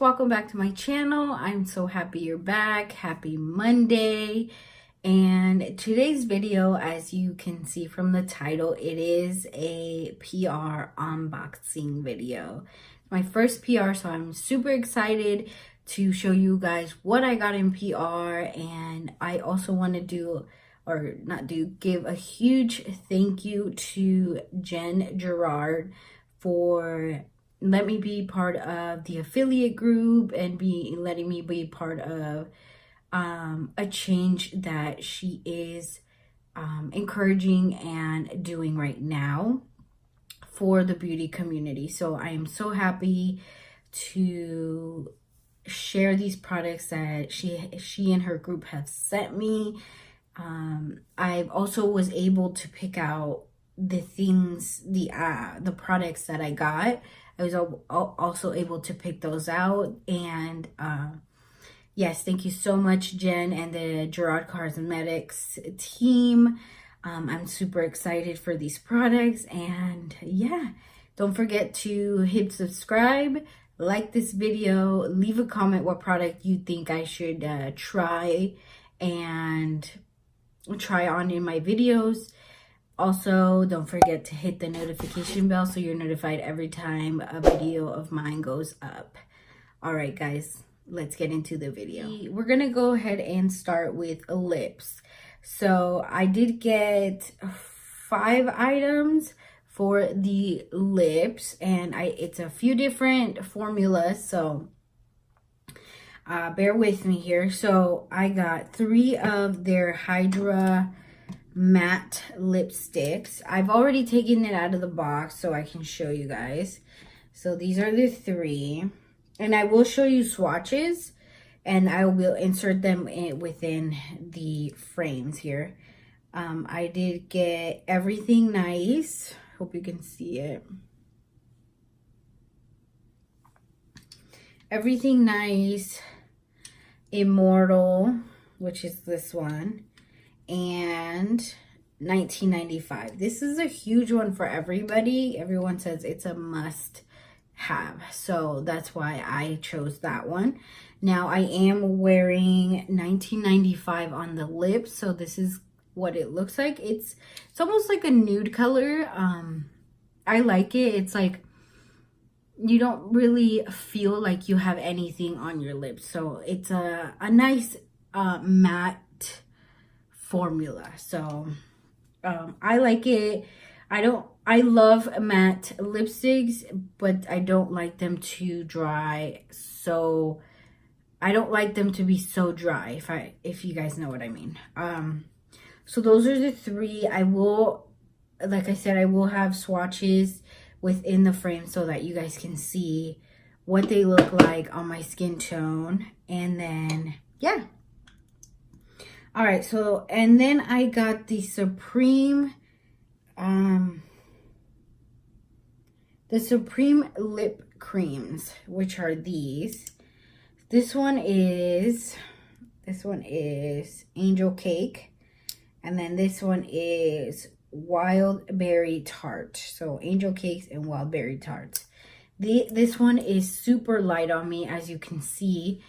welcome back to my channel. I'm so happy you're back. Happy Monday. And today's video, as you can see from the title, it is a PR unboxing video. My first PR, so I'm super excited to show you guys what I got in PR. And I also want to give a huge thank you to Jen Gerard for let me be part of the affiliate group and letting me be part of a change that she is encouraging and doing right now for the beauty community. So I am so happy to share these products that she and her group have sent me. I also was able to pick out the things, the products that I got. I was also able to pick those out. And yes, thank you so much, Jen and the Gerard Cosmetics team. I'm super excited for these products. And yeah, don't forget to hit subscribe, like this video, leave a comment what product you think I should try on in my videos. Also, don't forget to hit the notification bell so you're notified every time a video of mine goes up. All right, guys, let's get into the video. We're going to go ahead and start with lips. So I did get 5 items for the lips, and it's a few different formulas, so bear with me here. So I got 3 of their Hydra matte lipsticks. I've already taken it out of the box so I can show you guys. So these are the 3, and I will show you swatches, and I will insert them within the frames here. I did get Everything Nice. Hope you can see it. Everything Nice Immortal, which is this one, and 1995. This is a huge one for everybody. Everyone says it's a must have, so that's why I chose that one. Now I am wearing 1995 on the lips, so this is what it looks like. It's almost like a nude color. I like it. It's like you don't really feel like you have anything on your lips, so it's a nice matte formula. So I like it. I love matte lipsticks, but I don't like them too dry. So I don't like them to be so dry, if you guys know what I mean. So those are the 3. I will, like I said, I will have swatches within the frame so that you guys can see what they look like on my skin tone. And then yeah. All right, so and then I got the Supreme lip creams, which are these. This one is Angel Cake, and then this one is Wild Berry Tart. So Angel Cakes and Wild Berry Tarts. This one is super light on me, as you can see.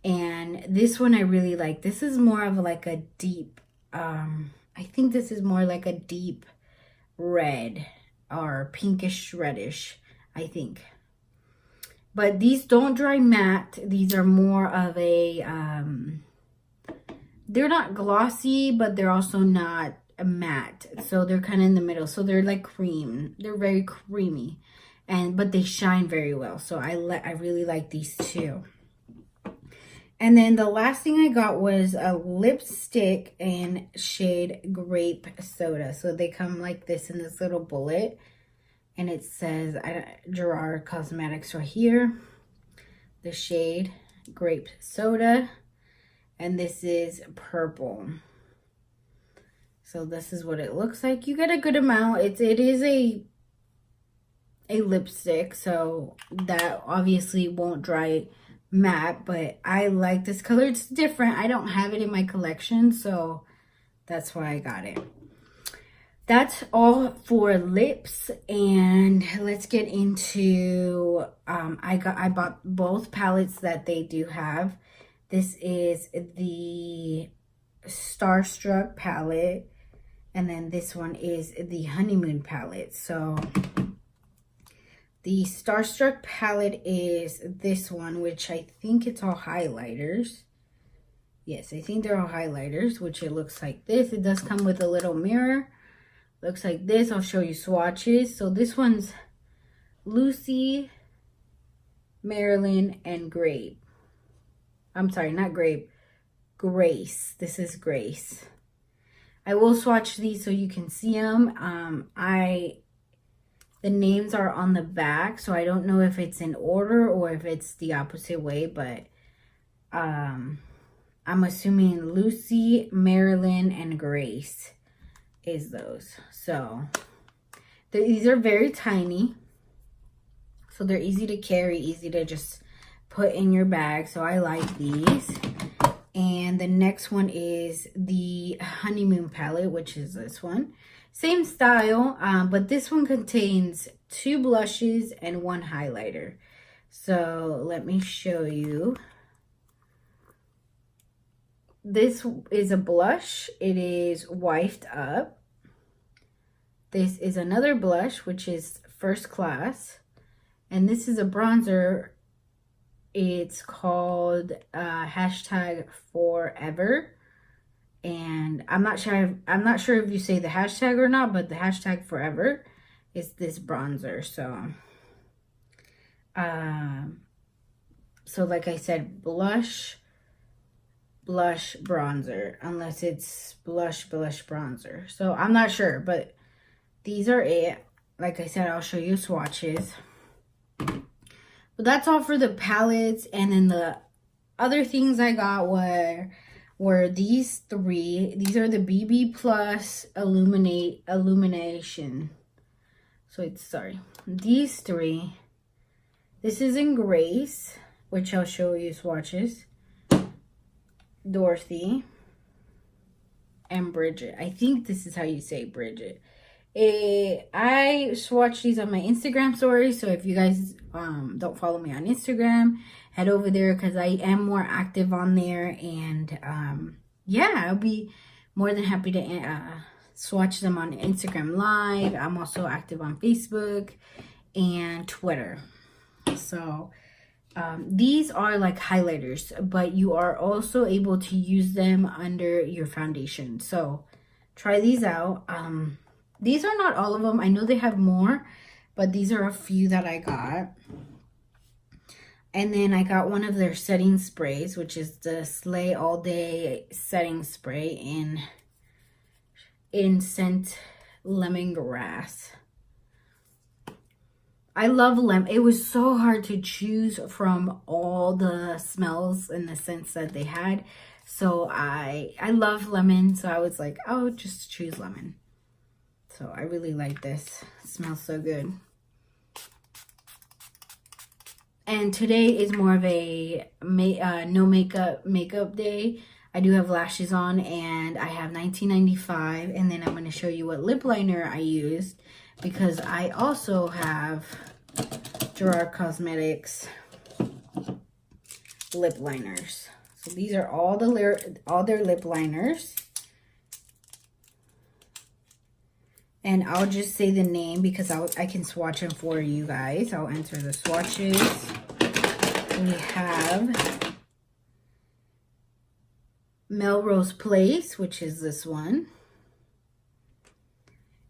And this one I really like. This is more of like a deep, I think this is more like a deep red or pinkish reddish, I think. But these don't dry matte. These are more of a, they're not glossy, but they're also not a matte. So they're kind of in the middle. So they're like cream. They're very creamy, but they shine very well. So I really like these too. And then the last thing I got was a lipstick in shade Grape Soda. So they come like this in this little bullet. And it says Gerard Cosmetics right here. The shade Grape Soda. And this is purple. So this is what it looks like. You get a good amount. It is a lipstick. So that obviously won't dry matte, but I like this color. It's different. I don't have it in my collection, so that's why I got it. that's all for lips, and let's get into I bought both palettes that they do have. This is the Starstruck palette, and then this one is the Honeymoon palette. So the Starstruck palette is this one, which I think it's all highlighters. Yes, I think they're all highlighters, which it looks like this. It does come with a little mirror. Looks like this. I'll show you swatches. So this one's Lucy, Marilyn, and Grape. I'm sorry, not Grape. Grace. This is Grace. I will swatch these so you can see them. The names are on the back, so I don't know if it's in order or if it's the opposite way, but I'm assuming Lucy, Marilyn, and Grace is those. So these are very tiny, so they're easy to carry, easy to just put in your bag. So I like these. And the next one is the Honeymoon palette, which is this one. Same style, but this one contains 2 blushes and 1 highlighter. So let me show you. This is a blush. It is Wifed Up. This is another blush, which is First Class. And this is a bronzer. It's called hashtag Forever. And I'm not sure if you say the hashtag or not, but the hashtag Forever is this bronzer. So like I said, blush, blush, bronzer, unless it's blush, blush, bronzer. So I'm not sure, but these are it. Like I said, I'll show you swatches. But that's all for the palettes. And then the other things I got were these 3. These are the BB Plus Illumination. So it's, sorry, these 3. This is in Grace, which I'll show you swatches. Dorothy and Bridget. I think this is how you say Bridget. I swatched these on my Instagram story, so if you guys don't follow me on Instagram, head over there because I am more active on there. And yeah, I'll be more than happy to swatch them on Instagram Live. I'm also active on Facebook and Twitter. So these are like highlighters, but you are also able to use them under your foundation. So try these out. These are not all of them. I know they have more, but these are a few that I got. And then I got one of their setting sprays, which is the Slay All Day setting spray in scent lemongrass. I love lemon. It was so hard to choose from all the smells and the scents that they had. So I love lemon. So I was like, oh, just choose lemon. So I really like this. It smells so good. And today is more of a no makeup day. I do have lashes on, and I have 1995. And then I'm going to show you what lip liner I used, because I also have Gerard Cosmetics lip liners. So these are all their lip liners. And I'll just say the name because I can swatch them for you guys. I'll enter the swatches. We have Melrose Place, which is this one.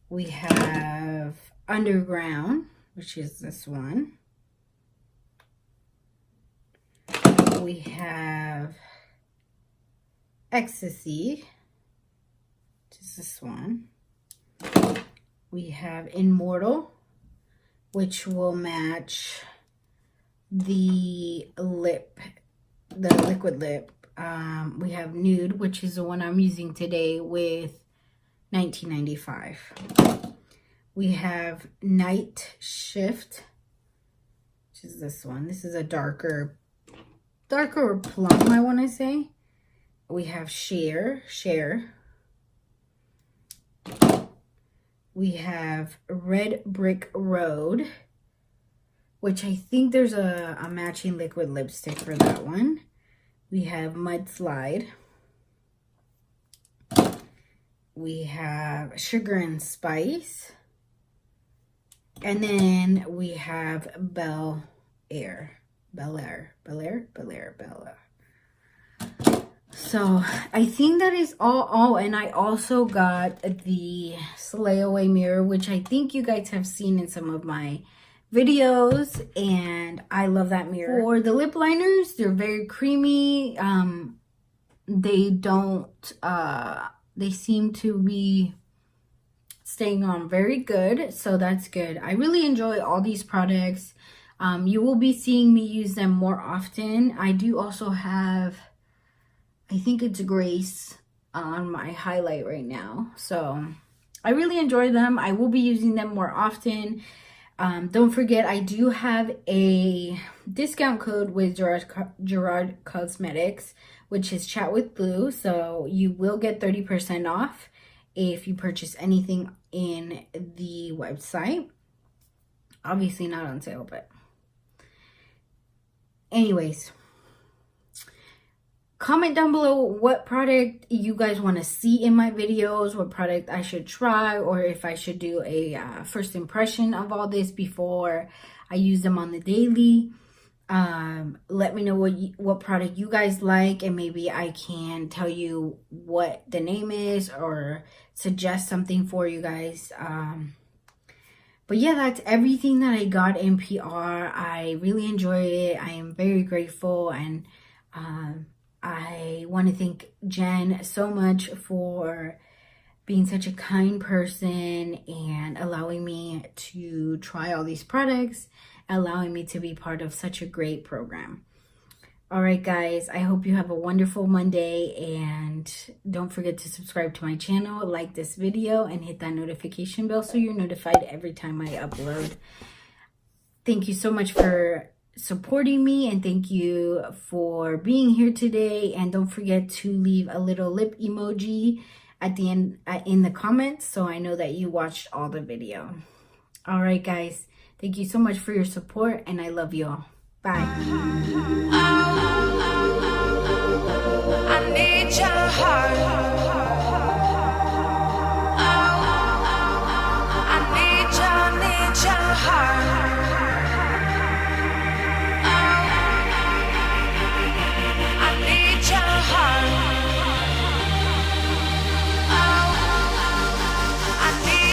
We have Underground, which is this one. We have Ecstasy, which is this one. We have Immortal, which will match the liquid lip. We have Nude, which is the one I'm using today with 1995. We have Night Shift, which is this one. This is a darker plum, I want to say. We have Share. We have Red Brick Road, which I think there's a matching liquid lipstick for that one. We have Mudslide. We have Sugar and Spice. And then we have Bel Air. So I think that is all. Oh, and I also got the Slay Away mirror, which I think you guys have seen in some of my videos, and I love that mirror. For the lip liners, they're very creamy. They don't, they seem to be staying on very good, so that's good. I really enjoy all these products. You will be seeing me use them more often. I do also have, I think it's Grace on my highlight right now. So I really enjoy them. I will be using them more often. Don't forget, I do have a discount code with Gerard Cosmetics, which is Chat with Blue. So you will get 30% off if you purchase anything in the website. Obviously not on sale, but anyways, comment down below what product you guys want to see in my videos, what product I should try, or if I should do a first impression of all this before I use them on the daily. Let me know what product you guys like, and maybe I can tell you what the name is or suggest something for you guys. But yeah, that's everything that I got in PR. I really enjoyed it. I am very grateful, and I want to thank Jen so much for being such a kind person and allowing me to try all these products, allowing me to be part of such a great program. All right, guys, I hope you have a wonderful Monday, and don't forget to subscribe to my channel, like this video, and hit that notification bell so you're notified every time I upload. Thank you so much for supporting me, and thank you for being here today. And don't forget to leave a little lip emoji at the end in the comments so I know that you watched all the video. All right, guys, thank you so much for your support, and I love you all. Bye. I need your heart.